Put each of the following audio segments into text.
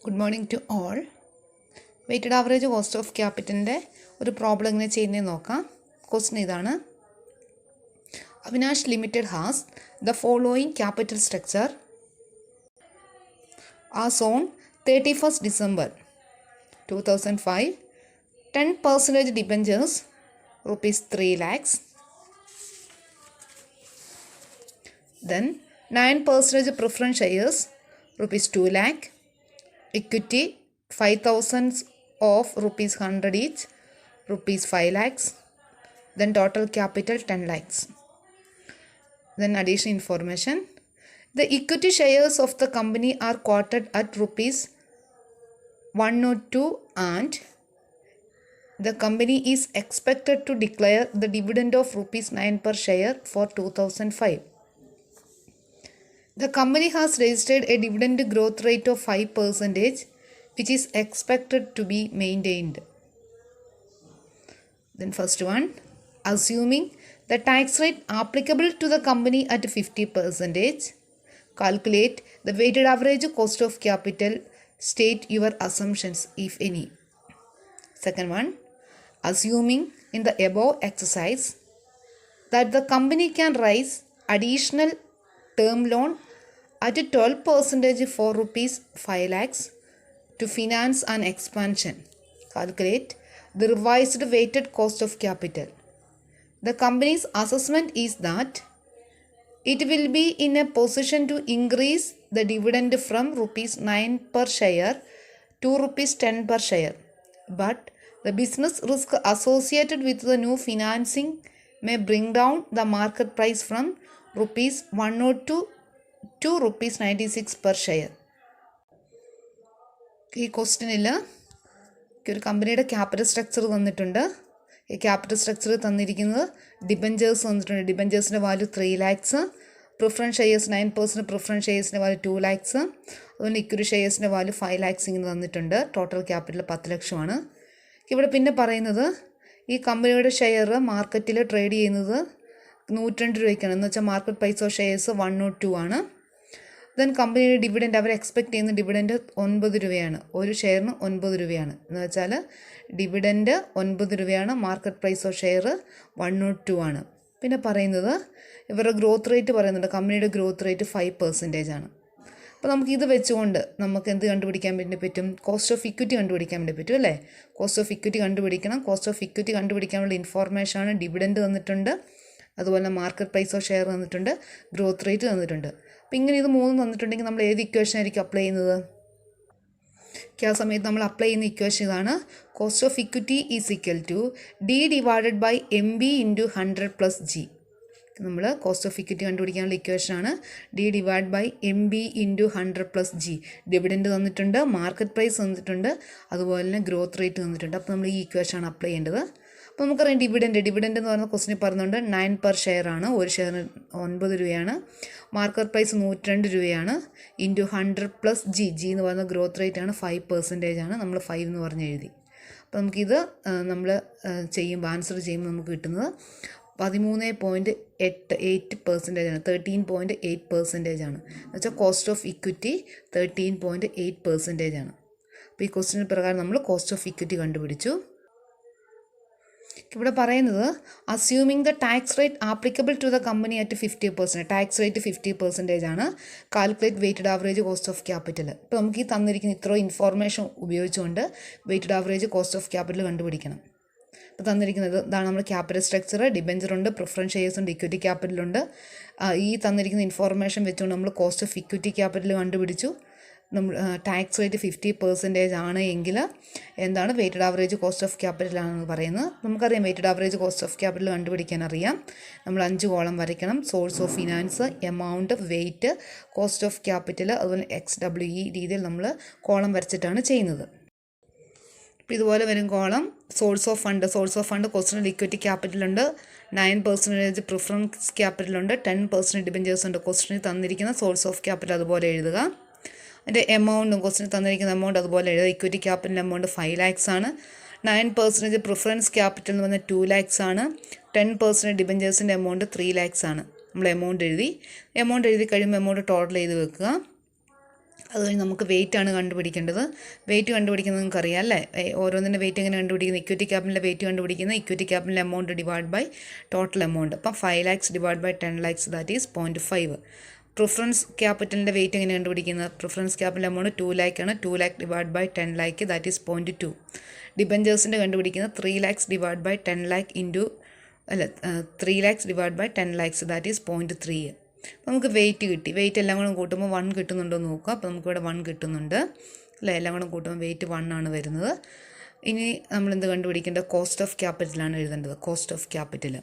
Good morning to all. Weighted average cost of capital ഒരു problem ഇങ്ങനെ ചെയ്യുന്നത് നോക്കാം. ക്വസ്റ്റ്യൻ ഇതാണ്. Avinash Limited has the following capital structure as on 31st December 2005. 10% debentures rupees 3 lakhs. Then 9% preference shares rupees 2 lakh. Equity 5,000 of rupees 100 each, rupees 5 lakhs. Then total capital 10 lakhs. Then additional information. The equity shares of the company are quoted at rupees 102 and the company is expected to declare the dividend of rupees 9 per share for 2005. The company has registered a dividend growth rate of 5%, which is expected to be maintained. Then first one, assuming the tax rate applicable to the company at 50%, calculate the weighted average cost of capital. State your assumptions, if any. Second one, assuming in the above exercise that the company can raise additional term loan at 12% for rupees 5 lakhs to finance an expansion. Calculate the revised weighted cost of capital. The company's assessment is that it will be in a position to increase the dividend from rupees 9 per share to rupees 10 per share. But the business risk associated with the new financing may bring down the market price from rupees 102 to rupees 96 per share. ഈ ക്വസ്റ്റ്യനിൽ ഒരു കമ്പനിയുടെ capital structure തന്നിട്ടുണ്ട്. ഈ capital structure തന്നിരിക്കുന്നത് debentures തന്നിട്ടുണ്ട്. ഡിബഞ്ചേഴ്സിൻ്റെ value 3 lakhs, preference shares 9% preference ഷെയർസിൻ്റെ വാല്യൂ 2 lakhs, അതുപോലെ ഇക്വിറ്റി ഷെയർസിൻ്റെ വാല്യൂ 5 lakhs ഇങ്ങനെ തന്നിട്ടുണ്ട്. ടോട്ടൽ ക്യാപിറ്റൽ 10 ലക്ഷമാണ്. ഇവിടെ പിന്നെ പറയുന്നത് ഈ കമ്പനിയുടെ ഷെയർ മാർക്കറ്റിൽ ട്രേഡ് ചെയ്യുന്നത് 102 രൂപയ്ക്കാണ്. എന്ന് വെച്ചാൽ മാർക്കറ്റ് പ്രൈസ് ഓഫ് ഷെയർസ് 102 ആണ്. ദെൻ കമ്പനിയുടെ ഡിവിഡൻഡ് അവർ എക്സ്പെക്ട് ചെയ്യുന്ന ഡിവിഡൻഡ് 9 രൂപയാണ്. ഒരു ഷെയറിന് 9 രൂപയാണ്. എന്ന് വെച്ചാൽ ഡിവിഡൻഡ് 9 രൂപയാണ്. മാർക്കറ്റ് പ്രൈസ് ഓഫ് ഷെയർ 102 ആണ്. പിന്നെ പറയുന്നത് ഇവരുടെ ഗ്രോത്ത് റേറ്റ് പറയുന്നുണ്ട്. കമ്പനിയുടെ ഗ്രോത്ത് റേറ്റ് 5% ആണ്. അപ്പോൾ നമുക്ക് ഇത് വെച്ചുകൊണ്ട് നമുക്ക് എന്ത് കണ്ടുപിടിക്കാൻ വേണ്ടി പറ്റും? കോസ്റ്റ് ഓഫ് ഇക്വിറ്റി കണ്ടുപിടിക്കാൻ വേണ്ടി പറ്റും അല്ലേ? കോസ്റ്റ് ഓഫ് ഇക്വിറ്റി കണ്ടുപിടിക്കണം. കോസ്റ്റ് ഓഫ് ഇക്വിറ്റി കണ്ടുപിടിക്കാനുള്ള ഇൻഫോർമേഷനാണ് ഡിവിഡൻഡ് തന്നിട്ടുണ്ട്, അതുപോലെ മാർക്കറ്റ് പ്രൈസ് ഓഫ് ഷെയർ തന്നിട്ടുണ്ട്, ഗ്രോത്ത് റേറ്റ് തന്നിട്ടുണ്ട്. അപ്പോൾ ഇങ്ങനെ ഇത് മൂന്നും തന്നിട്ടുണ്ടെങ്കിൽ നമ്മൾ ഏത് ഇക്വേഷൻ ആയിരിക്കും അപ്ലൈ ചെയ്യുന്നത്? ആ സമയത്ത് നമ്മൾ അപ്ലൈ ചെയ്യുന്ന ഇക്വേഷൻ ഇതാണ്. Cost of equity is equal to D divided by MB into 100 + G. നമ്മൾ കോസ്റ്റ് ഓഫ് ഇക്വിറ്റി കണ്ടുപിടിക്കാനുള്ള ഇക്വേഷനാണ് D divide by MB into 100 + G. Dividend തന്നിട്ടുണ്ട്, മാർക്കറ്റ് പ്രൈസ് തന്നിട്ടുണ്ട്, അതുപോലെ തന്നെ ഗ്രോത്ത് റേറ്റ് തന്നിട്ടുണ്ട്. അപ്പോൾ നമ്മൾ ഈ ഇക്വേഷനാണ് അപ്ലൈ ചെയ്യേണ്ടത്. അപ്പോൾ നമുക്കറിയാം ഡിവിഡൻഡ് എന്ന് പറയുന്ന ക്വസ്റ്റിനിൽ പറയുന്നുണ്ട് 9 per share ആണ്. ഒരു ഷെയറിന് 9 രൂപയാണ്. മാർക്കറ്റ് പ്രൈസ് 102 രൂപയാണ്. ഇൻറ്റു 100 + G എന്ന് പറയുന്ന ഗ്രോത്ത് റേറ്റ് ആണ് 5% ആണ്. നമ്മൾ 5 എന്ന് പറഞ്ഞ് എഴുതി. അപ്പോൾ നമുക്കിത് നമ്മൾ ചെയ്യുമ്പോൾ ആൻസർ ചെയ്യുമ്പോൾ നമുക്ക് കിട്ടുന്നത് 13.8% ആണ്. 13.8% ആണ്. എന്നുവെച്ചാൽ കോസ്റ്റ് ഓഫ് ഇക്വിറ്റി 13.8% ആണ്. അപ്പോൾ ഈ ക്വസ്റ്റിന് പ്രകാരം നമ്മൾ കോസ്റ്റ് ഓഫ് ഇക്വിറ്റി കണ്ടുപിടിച്ചു. ഇവിടെ പറയുന്നത് assuming the tax rate applicable to the company at 50%. Tax rate 50% ആണ്. Calculate weighted average cost of capital. ഇപ്പോൾ നമുക്ക് ഈ തന്നിരിക്കുന്ന ഇത്രയും ഇൻഫോർമേഷൻ ഉപയോഗിച്ചുകൊണ്ട് weighted average cost of capital കണ്ടുപിടിക്കണം. ഇപ്പോൾ തന്നിരിക്കുന്നത് ഇതാണ് നമ്മൾ ക്യാപിറ്റൽ സ്ട്രക്ചർ. ഡിബഞ്ചറുണ്ട്, പ്രിഫറൻസ് ഷെയർസ് ഉണ്ട്, ഇക്വിറ്റി ക്യാപിറ്റലുണ്ട്. ഈ തന്നിരിക്കുന്ന ഇൻഫോർമേഷൻ വെച്ചുകൊണ്ട് നമ്മൾ കോസ്റ്റ് ഓഫ് ഇക്വിറ്റി ക്യാപിറ്റൽ കണ്ടുപിടിച്ചു. നമ്മൾ ടാക്സ് റേറ്റ് 50% ആണ് എങ്കിൽ എന്താണ് വെയ്റ്റഡ് ആവറേജ് കോസ്റ്റ് ഓഫ് ക്യാപിറ്റലാണെന്ന് പറയുന്നത്. നമുക്കറിയാം weighted average cost of capital കണ്ടുപിടിക്കാൻ അറിയാം. നമ്മൾ 5 കോളം വരയ്ക്കണം. Source of finance, amount, weight, cost of capital, അതുപോലെ XWE രീതിയിൽ നമ്മൾ കോളം വരച്ചിട്ടാണ് ചെയ്യുന്നത്. അപ്പോൾ ഇതുപോലെ വരും കോളം. സോഴ്സ് ഓഫ് ഫണ്ട് ക്വസ്റ്റിനിൽ ഇക്വിറ്റി ക്യാപിറ്റലുണ്ട്, 9% പ്രിഫറൻസ് ക്യാപിറ്റലുണ്ട്, 10% ഡിബഞ്ചേഴ്സ് ഉണ്ട്. ക്വസ്റ്റിനിൽ തന്നിരിക്കുന്ന സോഴ്സ് ഓഫ് ക്യാപിറ്റൽ അതുപോലെ എഴുതുക. അതിൻ്റെ എമൗണ്ടും ക്വസ്റ്റിന് തന്നിരിക്കുന്ന എമൗണ്ട് അതുപോലെ എഴുതുക. ഇക്വിറ്റി ക്യാപിറ്റൽ എമൗണ്ട് 5 lakhs ആണ്. 9% പ്രിഫറൻസ് ക്യാപിറ്റൽ എന്ന് പറഞ്ഞാൽ 2 lakhs ആണ്. 10% ഡിബഞ്ചേഴ്സിൻ്റെ എമൗണ്ട് 3 lakhs ആണ്. നമ്മൾ എമൗണ്ട് എഴുതി കഴിയുമ്പോൾ എമൗണ്ട് ടോട്ടൽ ചെയ്ത് വെക്കുക. അതുകഴിഞ്ഞ് നമുക്ക് വെയിറ്റാണ് കണ്ടുപിടിക്കേണ്ടത്. വെയിറ്റ് കണ്ടുപിടിക്കുന്നത് നിങ്ങൾക്ക് അറിയാം അല്ലേ? ഓരോന്നിൻ്റെ വെയിറ്റ് എങ്ങനെ കണ്ടുപിടിക്കുന്നത്? ഇക്വിറ്റി ക്യാപിറ്റലിൻ്റെ വെയിറ്റ് കണ്ടുപിടിക്കുന്നത് equity capital amount divide by total amount. അപ്പം 5 lakhs divide by 10 lakhs that is 0.5. Preference ക്യാപിറ്റലിൻ്റെ വെയിറ്റ് എങ്ങനെ കണ്ടുപിടിക്കുന്നത്? പ്രിഫറൻസ് ക്യാപിറ്റൽ എമൗണ്ട് 2 lakh ആണ്. 2 lakh divide by 10 lakh that is 0.2. ഡിബഞ്ചേഴ്സിൻ്റെ കണ്ടുപിടിക്കുന്നത് 3 lakhs divide by 10 lakh into 3 lakhs divide by 10 lakhs that is 0.3. നമുക്ക് wait കിട്ടി. Wait എല്ലാം കൂടെ കൂട്ടുമ്പോൾ 1 കിട്ടുന്നുണ്ടോ എന്ന് നോക്കുക. അപ്പോൾ നമുക്കിവിടെ 1 കിട്ടുന്നുണ്ട് അല്ലേ? എല്ലാം കൂടെ കൂട്ടുമ്പോൾ വെയിറ്റ് 1 ആണ് വരുന്നത്. ഇനി നമ്മളെന്ത് കണ്ടുപിടിക്കേണ്ടത്? കോസ്റ്റ് ഓഫ് ക്യാപിറ്റലാണ് എഴുതേണ്ടത്. കോസ്റ്റ് ഓഫ് ക്യാപിറ്റൽ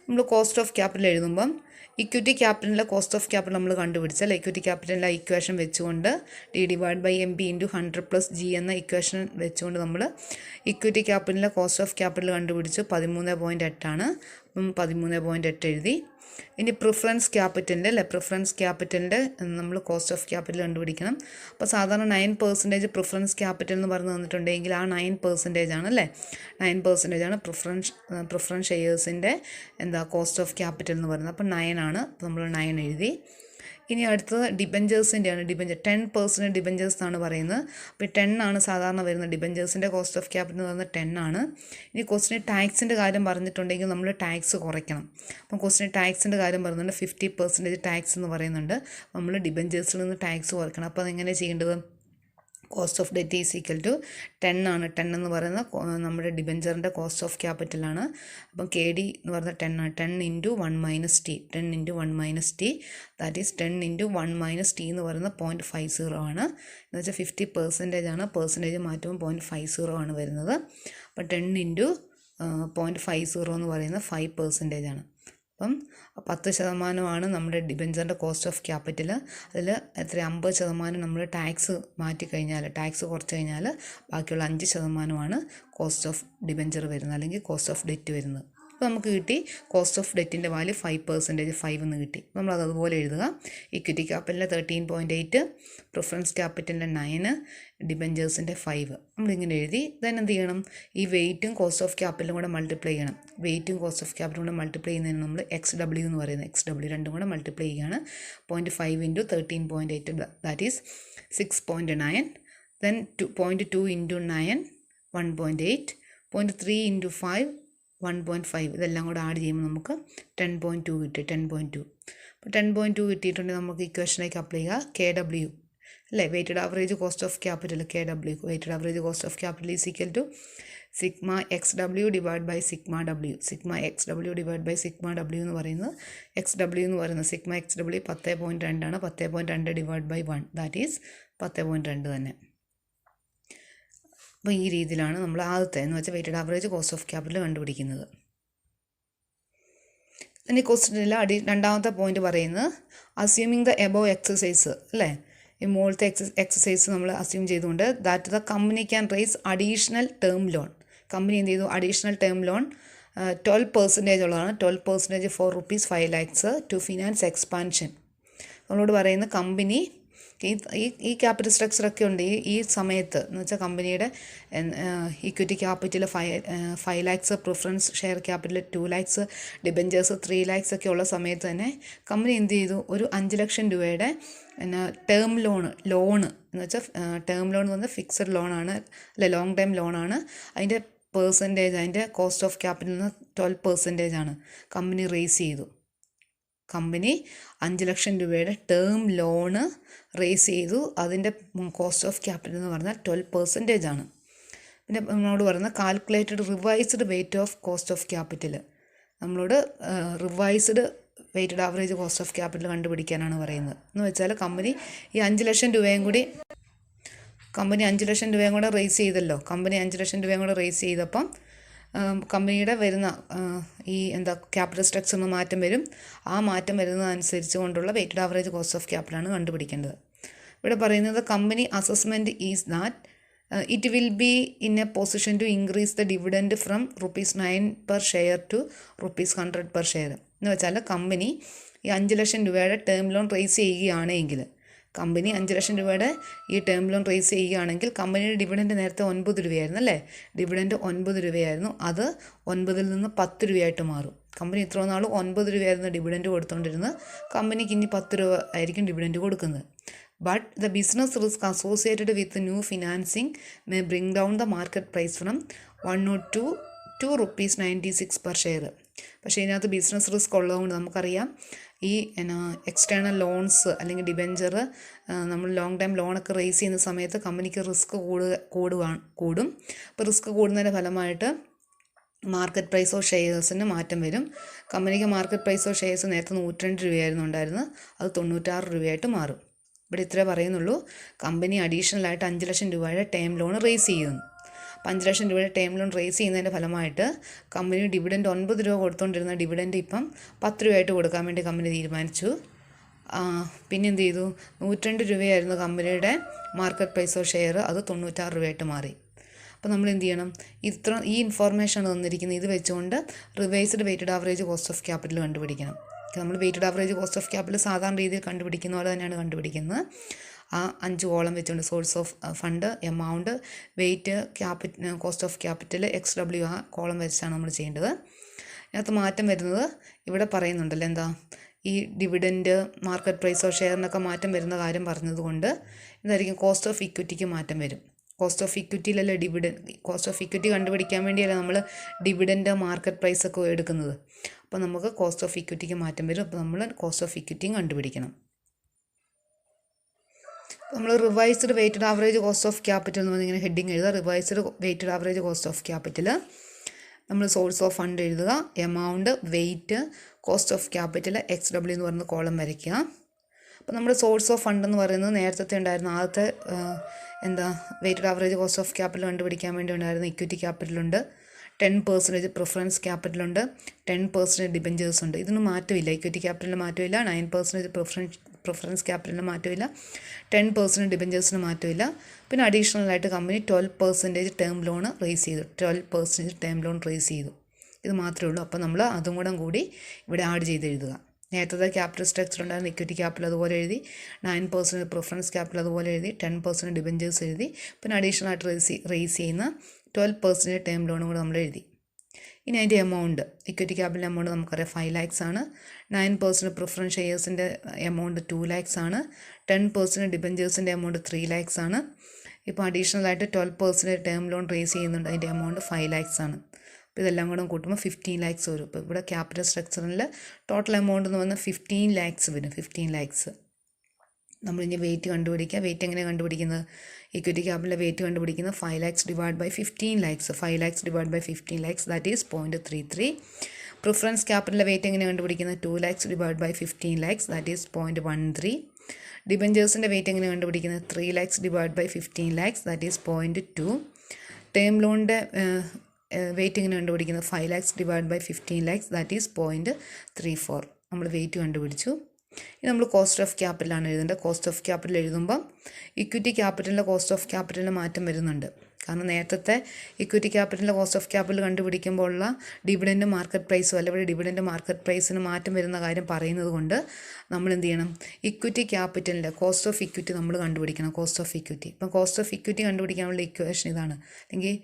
നമ്മൾ കോസ്റ്റ് ഓഫ് ക്യാപിറ്റൽ എഴുതുമ്പം ഇക്വിറ്റി ക്യാപിറ്റലിലെ കോസ്റ്റ് ഓഫ് ക്യാപിറ്റൽ നമ്മൾ കണ്ടുപിടിച്ചാൽ ഇക്വിറ്റി ക്യാപിറ്റലിൻ്റെ ഇക്വേഷൻ വെച്ചുകൊണ്ട് D/MB × 100 + G എന്ന ഇക്വേഷൻ വെച്ചുകൊണ്ട് നമ്മൾ ഇക്വിറ്റി ക്യാപിറ്റലിലെ കോസ്റ്റ് ഓഫ് ക്യാപിറ്റൽ കണ്ടുപിടിച്ചു. 13.8 ആണ്. അപ്പം 13.8 എഴുതി. ഇനി പ്രിഫറൻസ് ക്യാപിറ്റലിൻ്റെ നമ്മൾ കോസ്റ്റ് ഓഫ് ക്യാപിറ്റൽ കണ്ടുപിടിക്കണം. അപ്പോൾ സാധാരണ 9% പ്രിഫറൻസ് ക്യാപിറ്റൽ എന്ന് പറഞ്ഞു തന്നിട്ടുണ്ടെങ്കിൽ ആ 9% ആണല്ലേ? 9% ആണ് പ്രിഫറൻസ് ഷെയർസിൻ്റെ കോസ്റ്റ് ഓഫ് ക്യാപിറ്റൽ എന്ന് പറയുന്നത്. അപ്പോൾ 9 ആണ്. അപ്പോൾ നമ്മൾ 9 എഴുതി. ഇനി അടുത്തത് ഡിബഞ്ചേഴ്സിൻ്റെയാണ്. 10% ഡിബഞ്ചേഴ്സ് എന്നാണ് പറയുന്നത്. അപ്പോൾ 10 ആണ് സാധാരണ വരുന്നത്. ഡിബഞ്ചേഴ്സിൻ്റെ കോസ്റ്റ് ഓഫ് ക്യാപിറ്റൽ എന്ന് പറയുന്നത് 10 ആണ്. ഇനി ക്വസ്റ്റിന് ടാക്സിൻ്റെ കാര്യം പറഞ്ഞിട്ടുണ്ടെങ്കിൽ നമ്മൾ ടാക്സ് കുറയ്ക്കണം. അപ്പം ക്വസ്റ്റിന് ടാക്സിൻ്റെ കാര്യം പറയുന്നുണ്ട്. 50% ടാക്സ് എന്ന് പറയുന്നുണ്ട്. നമ്മൾ ഡിബഞ്ചേഴ്സിൽ നിന്ന് ടാക്സ് കുറയ്ക്കണം. അപ്പോൾ അതെങ്ങനെ ചെയ്യേണ്ടത്? Cost of debt is equal to 10 ആണ്. 10 എന്ന് പറയുന്നത് നമ്മുടെ ഡിബഞ്ചറിൻ്റെ കോസ്റ്റ് ഓഫ് ക്യാപിറ്റലാണ്. അപ്പം KD എന്ന് പറയുന്നത് 10 ആണ്. 10 × 1 - T 10 × 1 - T that is 10 × 1 - T എന്ന് പറയുന്നത് 0.50 ആണ്. എന്ന് വെച്ചാൽ 50% ആണ്. പെർസെൻറ്റേജ് മാറ്റുമ്പോൾ 0.50 ആണ് വരുന്നത്. അപ്പം 10 × 0.50 എന്ന് പറയുന്നത് 5% ആണ്. അപ്പം 10% നമ്മുടെ ഡിബഞ്ചറിൻ്റെ കോസ്റ്റ് ഓഫ് ക്യാപിറ്റൽ. അതിൽ 50% നമ്മൾ ടാക്സ് മാറ്റിക്കഴിഞ്ഞാൽ, ടാക്സ് കുറച്ച് കഴിഞ്ഞാൽ ബാക്കിയുള്ള 5% കോസ്റ്റ് ഓഫ് ഡിബഞ്ചർ വരുന്നത്, അല്ലെങ്കിൽ കോസ്റ്റ് ഓഫ് ഡെറ്റ് വരുന്നത്. അപ്പോൾ നമുക്ക് കിട്ടി കോസ്റ്റ് ഓഫ് ഡെറ്റിൻ്റെ വാല്യൂ 5%, 5 എന്ന് കിട്ടി. നമ്മളത് അതുപോലെ എഴുതുക. ഇക്വിറ്റി ക്യാപിറ്റലിൻ്റെ 13.8, പ്രിഫറൻസ് ക്യാപിറ്റലിൻ്റെ 9, ഡിബഞ്ചേഴ്സിൻ്റെ 5. നമ്മളിങ്ങനെ എഴുതി. ദെൻ എന്ത് ചെയ്യണം? ഈ വെയിറ്റും കോസ്റ്റ് ഓഫ് ക്യാപിറ്റലും കൂടെ മൾട്ടിപ്ലൈ ചെയ്യണം. വെയിറ്റും കോസ്റ്റ് ഓഫ് ക്യാപിറ്റലും കൂടെ മൾട്ടിപ്ലൈ ചെയ്യുന്നതിന് നമ്മൾ XW എന്ന് പറയുന്നത്. XW രണ്ടും കൂടെ മൾട്ടിപ്ലൈ ചെയ്യുകയാണ്. 0.5 × 13.8 ദാറ്റ് ഈസ് 6.9. ദെൻ 0.2 × 9 1.8, 0.3 × 5 1.5. ഇതെല്ലാം കൂടെ ആഡ് ചെയ്യുമ്പോൾ നമുക്ക് 10.2 കിട്ടി. 10.2. അപ്പോൾ 10.2 കിട്ടിയിട്ടുണ്ടെങ്കിൽ നമുക്ക് ഇക്വേഷനിലേക്ക് അപ്ലൈ ചെയ്യുക. KW അല്ലേ? Weighted average cost of capital. KW weighted average cost of capital is equal to sigma XW divide by sigma W. Sigma XW divide by sigma W എന്ന് പറയുന്നത് സിഗ്മ XW 10.2 ആണ്. 10.2 ഡിവൈഡ് ബൈ 1 ദാറ്റ് ഈസ് 10.2 തന്നെ. അപ്പോൾ ഈ രീതിയിലാണ് നമ്മൾ ആദ്യത്തെ എന്ന് വെച്ചാൽ weighted average cost of capital കണ്ടുപിടിക്കുന്നത്. ഇനി ക്വസ്റ്റ്യനിൽ രണ്ടാമത്തെ പോയിന്റ് പറയുന്നത് അസ്യൂമിങ് ദ എബോവ് എക്സസൈസ് അല്ലേ? ഈ മുകളിലത്തെ എക്സസൈസ് നമ്മൾ അസ്യൂം ചെയ്തുകൊണ്ട് that the company can raise additional term loan. Company എന്ത് ചെയ്തു? അഡീഷണൽ ടേം ലോൺ 12% ഉള്ളതാണ്. 12% for ₹5 lakhs to finance expansion. നമ്മളോട് പറയുന്ന കമ്പനി ഈ ക്യാപിറ്റൽ സ്ട്രക്ചറൊക്കെ ഉണ്ട് ഈ സമയത്ത്. എന്ന് വെച്ചാൽ കമ്പനിയുടെ equity capital 5 lakhs, preference share capital 2 lakhs, debentures 3 lakhs ഒക്കെ ഉള്ള സമയത്ത് തന്നെ കമ്പനി എന്ത് ചെയ്തു? ഒരു 5 ലക്ഷം രൂപയുടെ ടേം ലോണ് എന്ന് വെച്ചാൽ ടേം ലോൺ എന്ന് പറഞ്ഞാൽ ഫിക്സഡ് ലോണാണ് അല്ലെ? ലോങ് ടൈം ലോണാണ്. അതിൻ്റെ പെർസെൻറ്റേജ്, അതിൻ്റെ കോസ്റ്റ് ഓഫ് ക്യാപിറ്റലിൽ നിന്ന് 12% ആണ് കമ്പനി റേസ് ചെയ്തു. കമ്പനി 5 ലക്ഷം രൂപയുടെ ടേം ലോണ് റേസ് ചെയ്തു. അതിൻ്റെ കോസ്റ്റ് ഓഫ് ക്യാപിറ്റൽ എന്ന് പറഞ്ഞാൽ 12% ആണ്. പിന്നെ നമ്മളോട് പറയുന്നത് calculated revised weight of cost of capital. നമ്മളോട് revised weighted average cost of capital കണ്ടുപിടിക്കാനാണ് പറയുന്നത്. എന്ന് വെച്ചാൽ കമ്പനി ഈ 5 ലക്ഷം രൂപയും കൂടി 5 ലക്ഷം രൂപയും കൂടെ റേസ് ചെയ്തല്ലോ. കമ്പനി 5 ലക്ഷം രൂപയും കൂടെ റേസ് ചെയ്തപ്പം കമ്പനിയുടെ വരുന്ന ഈ ക്യാപിറ്റൽ സ്ട്രക്ചറിന് മാറ്റം വരും. ആ മാറ്റം വരുന്നതനുസരിച്ച് കൊണ്ടുള്ള വെയ്റ്റഡ് ആവറേജ് കോസ്റ്റ് ഓഫ് ക്യാപിറ്റലാണ് കണ്ടുപിടിക്കേണ്ടത്. ഇവിടെ പറയുന്നത് company assessment is that it will be in a position to increase the dividend from ₹9 per share ടു ₹100 per share. എന്ന് വെച്ചാൽ കമ്പനി ഈ 5 ലക്ഷം രൂപയുടെ ടേം ലോൺ റേസ് ചെയ്യുകയാണെങ്കിൽ, കമ്പനി 5 ലക്ഷം രൂപയുടെ ഈ ടേം ലോൺ റേസ് ചെയ്യുകയാണെങ്കിൽ കമ്പനിയുടെ ഡിവിഡൻഡ് നേരത്തെ 9 രൂപയായിരുന്നു അല്ലേ? ഡിവിഡൻഡ് 9 രൂപയായിരുന്നു. അത് 9 നിന്ന് 10 രൂപയായിട്ട് മാറും. കമ്പനി ഇത്ര നാൾ 9 രൂപയായിരുന്നു ഡിവിഡൻഡ് കൊടുത്തുകൊണ്ടിരുന്നത്. കമ്പനിക്ക് ഇനി 10 രൂപ ആയിരിക്കും ഡിവിഡൻഡ് കൊടുക്കുന്നത്. but the business risk associated with the new financing may bring down the market price from 102 to ₹96 per share. പക്ഷേ ഇതിനകത്ത് ബിസിനസ് റിസ്ക് ഉള്ളതുകൊണ്ട് നമുക്കറിയാം ഈ എക്സ്റ്റേണൽ ലോൺസ് അല്ലെങ്കിൽ ഡിബെഞ്ചർ നമ്മൾ ലോങ് ടൈം ലോണൊക്കെ റേസ് ചെയ്യുന്ന സമയത്ത് കമ്പനിക്ക് റിസ്ക് കൂടും. അപ്പോൾ റിസ്ക് കൂടുന്നതിൻ്റെ ഫലമായിട്ട് മാർക്കറ്റ് പ്രൈസ് ഓഫ് ഷെയർസിന് മാറ്റം വരും. കമ്പനിക്ക് മാർക്കറ്റ് പ്രൈസ് ഓഫ് ഷെയർസ് നേരത്തെ 102 രൂപയായിരുന്നു ഉണ്ടായിരുന്നത്, അത് 96 രൂപയായിട്ട് മാറും. ഇവിടെ ഇത്രേ പറയുന്നുള്ളൂ. കമ്പനി അഡീഷണലായിട്ട് 5 ലക്ഷം രൂപയുടെ ടേം ലോൺ റേസ് ചെയ്യുന്നു. അപ്പോൾ 5 ലക്ഷം രൂപയുടെ ടേം ലോൺ റേസ് ചെയ്യുന്നതിൻ്റെ ഫലമായിട്ട് കമ്പനി ഡിവിഡൻറ്റ് 9 രൂപ കൊടുത്തുകൊണ്ടിരുന്ന ഡിവിഡൻറ്റ് ഇപ്പം 10 രൂപയായിട്ട് കൊടുക്കാൻ വേണ്ടി കമ്പനി തീരുമാനിച്ചു. പിന്നെ എന്ത് ചെയ്തു, 102 രൂപയായിരുന്നു കമ്പനിയുടെ മാർക്കറ്റ് പ്രൈസ് ഓഫ് ഷെയർ, അത് 96 രൂപയായിട്ട് മാറി. അപ്പോൾ നമ്മൾ എന്ത് ചെയ്യണം, ഈ ഇൻഫോർമേഷനാണ് തന്നിരിക്കുന്നത്. ഇത് വെച്ചുകൊണ്ട് revised weighted average cost of capital കണ്ടുപിടിക്കണം. നമ്മൾ weighted average cost of capital സാധാരണ രീതിയിൽ കണ്ടുപിടിക്കുന്ന പോലെ തന്നെയാണ് കണ്ടുപിടിക്കുന്നത്. ആ 5 കോളം വെച്ചുകൊണ്ട് source of fund, amount, weight, cost of capital, XW ആ കോളം വെച്ചാണ് നമ്മൾ ചെയ്യേണ്ടത്. ഇതിനകത്ത് മാറ്റം വരുന്നത് ഇവിടെ പറയുന്നുണ്ടല്ലോ, എന്താ ഈ ഡിവിഡൻറ്റ്, മാർക്കറ്റ് പ്രൈസ് ഓഫ് ഷെയറിനൊക്കെ മാറ്റം വരുന്ന കാര്യം പറഞ്ഞതുകൊണ്ട് എന്തായിരിക്കും, കോസ്റ്റ് ഓഫ് ഇക്വിറ്റിക്ക് മാറ്റം വരും. കോസ്റ്റ് ഓഫ് ഇക്വിറ്റിയിലല്ലേ കോസ്റ്റ് ഓഫ് ഇക്വിറ്റി കണ്ടുപിടിക്കാൻ വേണ്ടിയല്ലേ നമ്മൾ ഡിവിഡൻറ്റ്, മാർക്കറ്റ് പ്രൈസൊക്കെ എടുക്കുന്നത്. അപ്പോൾ നമുക്ക് കോസ്റ്റ് ഓഫ് ഇക്വിറ്റിക്ക് മാറ്റം വരും. അപ്പോൾ നമ്മൾ കോസ്റ്റ് ഓഫ് ഇക്വിറ്റിയും കണ്ടുപിടിക്കണം. നമ്മൾ revised weighted average cost of capital എന്ന് പറഞ്ഞിങ്ങനെ ഹെഡിങ് എഴുതുക. Revised weighted average cost of capital, നമ്മൾ സോഴ്സ് ഓഫ് ഫണ്ട് എഴുതുക, amount, weight, cost of capital, XW എന്ന് പറയുന്ന കോളം വരയ്ക്കുക. അപ്പോൾ നമ്മുടെ സോഴ്സ് ഓഫ് ഫണ്ട് എന്ന് പറയുന്നത് നേരത്തെ ഉണ്ടായിരുന്ന ആദ്യത്തെ weighted average cost of capital കണ്ടുപിടിക്കാൻ വേണ്ടി ഉണ്ടായിരുന്ന ഇക്വിറ്റി ക്യാപിറ്റലുണ്ട്, 10% പ്രിഫറൻസ് ക്യാപിറ്റലുണ്ട്, 10% ഡിബെഞ്ചേഴ്സ് ഉണ്ട്. ഇതിന് മാറ്റമില്ല. ഇക്വിറ്റി ക്യാപിറ്റലിന് മാറ്റമില്ല, 9% പ്രിഫറൻസ് ക്യാപിറ്റലിന് മാറ്റമില്ല, 10% ഡിബെഞ്ചേഴ്സിന് മാറ്റമില്ല. പിന്നെ അഡീഷണലായിട്ട് കമ്പനി 12% ടേം ലോൺ റേസ് ചെയ്തു. 12% ടേം ലോൺ റേസ് ചെയ്തു. ഇത് മാത്രമേ ഉള്ളൂ. അപ്പോൾ നമ്മൾ അതും കൂടി ഇവിടെ ആഡ് ചെയ്ത് എഴുതുക. നേരത്തെ ക്യാപിറ്റൽ സ്ട്രക്ചർ ഉണ്ടായിരുന്ന ഇക്വിറ്റി ക്യാപിറ്റൽ അതുപോലെ എഴുതി, 9% പ്രിഫറൻസ് ക്യാപിറ്റൽ അതുപോലെ എഴുതി, 10% ഡിബെഞ്ചേഴ്സ് എഴുതി, പിന്നെ അഡീഷണലായിട്ട് റേസ് ചെയ്യുന്ന 12% ടേം ലോണും കൂടെ നമ്മൾ എഴുതി. ഇനി അതിൻ്റെ എമൗണ്ട്, ഇക്വിറ്റി ക്യാപിറ്റൽ എമൗണ്ട് നമുക്കറിയാം 5 lakhs ആണ്, 9% പ്രിഫറൻസ് ഷെയർസിൻ്റെ എമൗണ്ട് 2 lakhs ആണ്, 10% ഡിബെഞ്ചേഴ്സിൻ്റെ എമൗണ്ട് 3 lakhs ആണ്. ഇപ്പോൾ അഡീഷണലായിട്ട് 12% ടേം ലോൺ റേസ് ചെയ്യുന്നുണ്ട്, അതിൻ്റെ എമൗണ്ട് 5 lakhs ആണ്. അപ്പോൾ ഇതെല്ലാം കൂടെ കൂട്ടുമ്പോൾ 15 lakhs വരും. ഇപ്പോൾ ഇവിടെ ക്യാപിറ്റൽ സ്ട്രക്ചറിൽ ടോട്ടൽ എമൗണ്ട് എന്ന് പറഞ്ഞാൽ 15 lakhs വരും. 15 lakhs. നമ്മളിനി വെയിറ്റ് കണ്ടുപിടിക്കുക. വെയിറ്റ് എങ്ങനെയാണ് കണ്ടുപിടിക്കുന്നത്, ഇക്വിറ്റി ക്യാപിറ്റലിലെ വെയിറ്റ് കണ്ടുപിടിക്കുന്നത് 5 lakhs divide by 15 lakhs. 5 lakhs divide by 15 lakhs, that is 0.33. Preference ക്യാപിറ്റലിലെ വെയിറ്റ് എങ്ങനെ കണ്ടുപിടിക്കുന്നത്, 2 lakhs divide by 15 lakhs, that is 0.13. ഡിബെഞ്ചേഴ്സിൻ്റെ വെയിറ്റ് എങ്ങനെ കണ്ടുപിടിക്കുന്നത്, 3 lakhs divide by 15 lakhs, that is 0.2. Term ലോണിൻ്റെ വെയിറ്റ് എങ്ങനെ കണ്ടുപിടിക്കുന്നത്, 5 lakhs divide by 15 lakhs, that is 0.34. നമ്മൾ വെയിറ്റ് കണ്ടുപിടിച്ചു. ഇനി നമ്മൾ കോസ്റ്റ് ഓഫ് ക്യാപിറ്റലാണ് എഴുതേണ്ടത്. കോസ്റ്റ് ഓഫ് ക്യാപിറ്റൽ എഴുതുമ്പം ഇക്വിറ്റി ക്യാപിറ്റലിൻ്റെ കോസ്റ്റ് ഓഫ് ക്യാപിറ്റലിന് മാറ്റം വരുന്നുണ്ട്. കാരണം നേരത്തെ ഇക്വിറ്റി ക്യാപിറ്റലിൻ്റെ കോസ്റ്റ് ഓഫ് ക്യാപിറ്റൽ കണ്ടുപിടിക്കുമ്പോഴുള്ള ഡിവിഡൻറ്റ് മാർക്കറ്റ് പ്രൈസും അല്ല, ഇവിടെ ഡിവിഡൻറ്റ് മാർക്കറ്റ് പ്രൈസിന് മാറ്റം വരുന്ന കാര്യം പറയുന്നത് കൊണ്ട് നമ്മൾ എന്ത് ചെയ്യണം, ഇക്വിറ്റി ക്യാപിറ്റലിൻ്റെ കോസ്റ്റ് ഓഫ് ഇക്വിറ്റി നമ്മൾ കണ്ടുപിടിക്കണം. കോസ്റ്റ് ഓഫ് ഇക്വിറ്റി, ഇപ്പം കോസ്റ്റ് ഓഫ് ഇക്വിറ്റി കണ്ടുപിടിക്കാനുള്ള ഇക്വേഷൻ ഇതാണ്. അല്ലെങ്കിൽ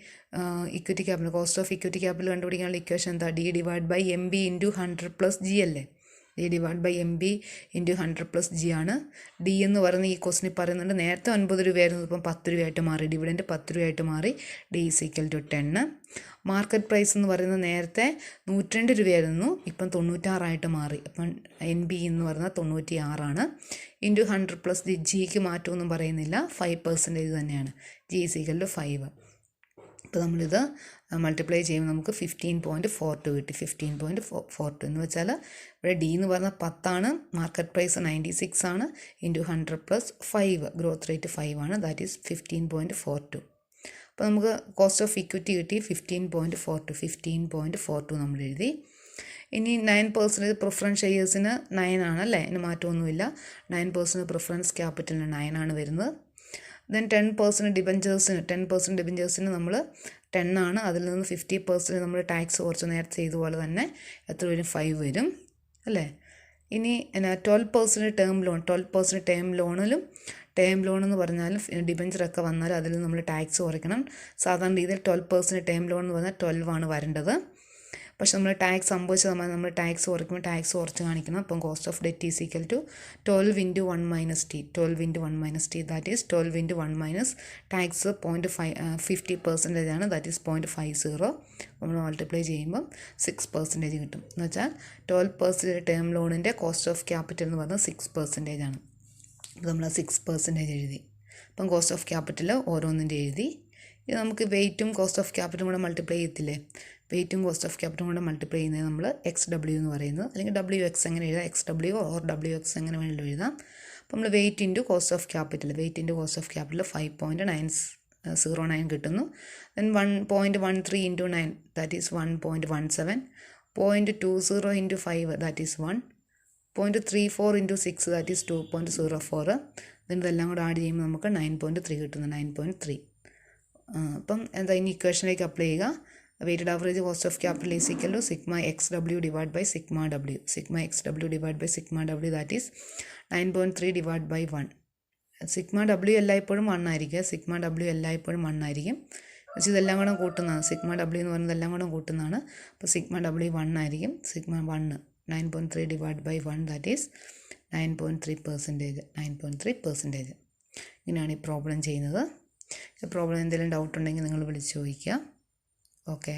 equity capital, cost of equity capital കണ്ടുപിടിക്കാനുള്ള ഇക്വേഷൻ എന്താ, D divide by MB × 100 + G അല്ലേ. D divide by MB × 100 + G ആണ്. D എന്ന് പറയുന്ന ഈ ക്വസ്റ്റിനിൽ പറയുന്നുണ്ട്, നേരത്തെ 9 രൂപയായിരുന്നു, ഇപ്പം 10 രൂപയായിട്ട് മാറി. ഡിവിഡൻറ്റ് 10 രൂപയായിട്ട് മാറി. D = 10. മാർക്കറ്റ് പ്രൈസ് എന്ന് പറയുന്നത് നേരത്തെ 102 രൂപയായിരുന്നു, ഇപ്പം 96 മാറി. അപ്പം NB എന്ന് പറയുന്നത് 96 ആണ്. × 100 + Gക്ക് മാറ്റമൊന്നും പറയുന്നില്ല, 5% തന്നെയാണ്. G = 5. അപ്പോൾ നമ്മളിത് മൾട്ടിപ്ലൈ ചെയ്യുമ്പോൾ നമുക്ക് 15.42 കിട്ടി. 15.42 എന്ന് വെച്ചാൽ ഇവിടെ D എന്ന് പറഞ്ഞാൽ 10 മാർക്കറ്റ് പ്രൈസ് 96 ആണ്, × 100 + 5, ഗ്രോത്ത് റേറ്റ് 5 ആണ്, ദാറ്റ് ഈസ് 15.42. അപ്പോൾ നമുക്ക് കോസ്റ്റ് ഓഫ് ഇക്വിറ്റി കിട്ടി 15.42 നമ്മൾ എഴുതി. ഇനി 9% പ്രിഫറൻസ് ഷെയർസിന് 9 ആണല്ലേ, അതിന് മാറ്റമൊന്നുമില്ല. 9% പ്രിഫറൻസ് ക്യാപിറ്റലിന് 9 ആണ് വരുന്നത്. ദെൻ 10% ഡിബെഞ്ചേഴ്സിന് നമ്മൾ 10 ആണ്, അതിൽ നിന്ന് 50% നമ്മൾ ടാക്സ് കുറച്ച് നേരത്തെ ചെയ്തതുപോലെ തന്നെ എത്ര വരും, 5 വരും അല്ലേ. ഇനി 12% ടേം ലോൺ, 12% ടേം ലോണിലും, ടേം ലോൺ എന്ന് പറഞ്ഞാലും ഡിബെഞ്ചറൊക്കെ വന്നാൽ അതിൽ നമ്മൾ ടാക്സ് കുറയ്ക്കണം. സാധാരണ രീതിയിൽ 12% ടേം ലോൺ എന്ന് പറഞ്ഞാൽ 12 ആണ് വരേണ്ടത്. പക്ഷെ നമ്മൾ ടാക്സ് 50% നമ്മൾ ടാക്സ് കുറയ്ക്കുമ്പോൾ ടാക്സ് കുറച്ച് കാണിക്കണം. അപ്പം cost of debt is equal to 12 into 1 minus T 12 into 1 minus T that is 12 into 1 minus tax 50% ആണ് ദാറ്റ് ഈസ് 0.50. നമ്മൾ മൾട്ടിപ്ലൈ ചെയ്യുമ്പം 6% കിട്ടും. എന്ന് വെച്ചാൽ 12% ടേം ലോണിൻ്റെ കോസ്റ്റ് ഓഫ് ക്യാപിറ്റൽ എന്ന് പറഞ്ഞാൽ 6% ആണ്. അപ്പോൾ നമ്മൾ 6% എഴുതി. അപ്പം കോസ്റ്റ് ഓഫ് ക്യാപിറ്റൽ ഓരോന്നിൻ്റെ എഴുതി. ഇത് നമുക്ക് വെയിറ്റും കോസ്റ്റ് ഓഫ് ക്യാപിറ്റലും കൂടെ മൾട്ടിപ്ലൈ ചെയ്യത്തില്ലേ? വെയിറ്റും കോസ്റ്റ് ഓഫ് ക്യാപിറ്റലും കൂടെ മൾട്ടിപ്ലൈ ചെയ്യുന്നത് നമ്മൾ XW എന്ന് പറയുന്നത്, അല്ലെങ്കിൽ WX എങ്ങനെ എഴുതാം, XW ഓർ WX എങ്ങനെ വേണമെങ്കിലും എഴുതാം. അപ്പോൾ നമ്മൾ wait into cost of capital 5.0909 കിട്ടുന്നു. Then 1.13 into 9 that is 1.17, 0.20 into 5 that is 1, 0.34 into 6 that is 2.04. Then ഇതെല്ലാം കൂടെ ആഡ് ചെയ്യുമ്പോൾ നമുക്ക് 9.3 കിട്ടുന്നു. 9.3. അപ്പം എന്താ ഇനി ഇക്വേഷനിലേക്ക് അപ്ലൈ ചെയ്യുക. Weighted average cost of capital is equal to sigma XW divide by sigma W. Sigma XW divide by sigma W that is 9.3 divide by 1. Sigma W എല്ലായ്പ്പോഴും 1 ആയിരിക്കും. സിഗ്മ W എല്ലായ്പ്പോഴും 1 ആയിരിക്കും. പക്ഷേ ഇതെല്ലാം കൂടെ കൂട്ടുന്നതാണ്. സിഗ്മ W എന്ന് പറയുന്നത് എല്ലാം കൂടെ കൂട്ടുന്നതാണ്. അപ്പോൾ സിഗ്മ W 1 ആയിരിക്കും. Sigma 1 9.3 divide by 1 that is 9.3%. ഇങ്ങനെയാണ് ഈ പ്രോബ്ലം ചെയ്യുന്നത്. ഈ പ്രോബ്ലം എന്തെങ്കിലും ഡൗട്ട് ഉണ്ടെങ്കിൽ നിങ്ങൾ വിളിച്ച് ചോദിക്കുക. ഓക്കെ.